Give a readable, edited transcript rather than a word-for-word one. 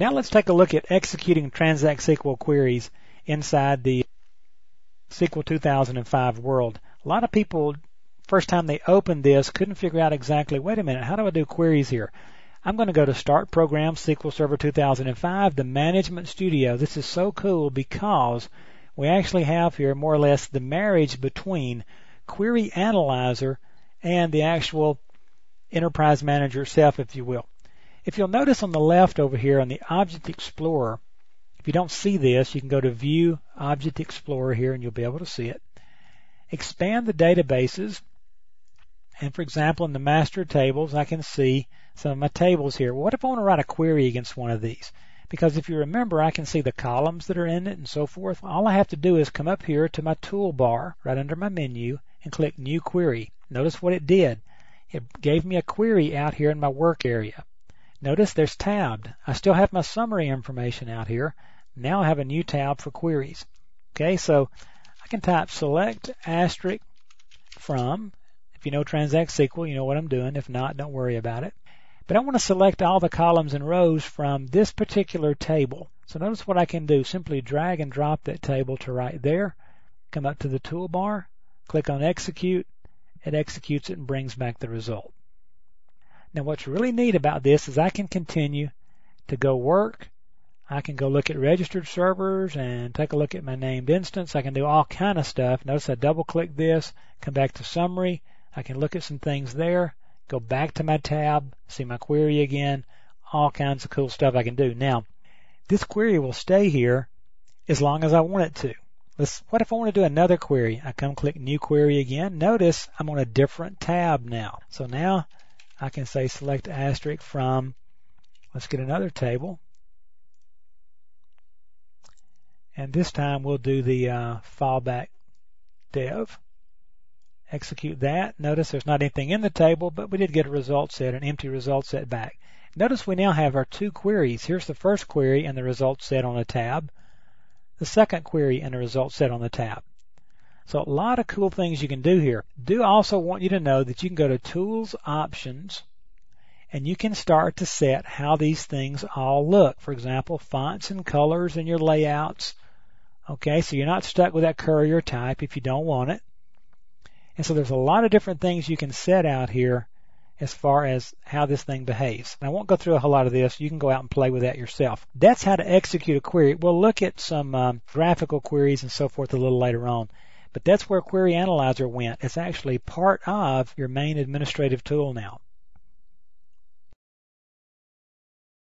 Now let's take a look at executing Transact SQL queries inside the SQL 2005 world. A lot of people, first time they opened this, couldn't figure out exactly, wait a minute, how do I do queries here? I'm going to go to Start Program, SQL Server 2005, the Management Studio. This is so cool because we actually have here more or less the marriage between Query Analyzer and the actual Enterprise Manager itself, if you will. If you'll notice on the left over here on the Object Explorer, if you don't see this, you can go to View Object Explorer here and you'll be able to see it. Expand the databases, and for example in the master tables I can see some of my tables here. What if I want to write a query against one of these? Because if you remember, I can see the columns that are in it and so forth. All I have to do is come up here to my toolbar right under my menu and click New Query. Notice what it did. It gave me a query out here in my work area. Notice there's tabbed. I still have my summary information out here. Now I have a new tab for queries. Okay, so I can type select asterisk from. If you know Transact SQL, you know what I'm doing. If not, don't worry about it. But I want to select all the columns and rows from this particular table. So notice what I can do. Simply drag and drop that table to right there. Come up to the toolbar, click on Execute. It executes it and brings back the result. Now what's really neat about this is I can continue to go work. I can go look at registered servers and take a look at my named instance. I can do all kind of stuff. Notice I double click this, come back to summary. I can look at some things there, go back to my tab, see my query again, all kinds of cool stuff I can do. Now, this query will stay here as long as I want it to. What if I want to do another query? I come click New Query again. Notice I'm on a different tab now. So now I can say select asterisk from, let's get another table. And this time we'll do the fallback dev. Execute that. Notice there's not anything in the table, but we did get a result set, an empty result set back. Notice we now have our two queries. Here's the first query and the result set on a tab. The second query and the result set on the tab. So a lot of cool things you can do here. Do also want you to know that you can go to Tools, Options, and you can start to set how these things all look. For example, fonts and colors and your layouts. Okay, so you're not stuck with that courier type if you don't want it. And so there's a lot of different things you can set out here as far as how this thing behaves. And I won't go through a whole lot of this. You can go out and play with that yourself. That's how to execute a query. We'll look at some graphical queries and so forth a little later on. But that's where Query Analyzer went. It's actually part of your main administrative tool now.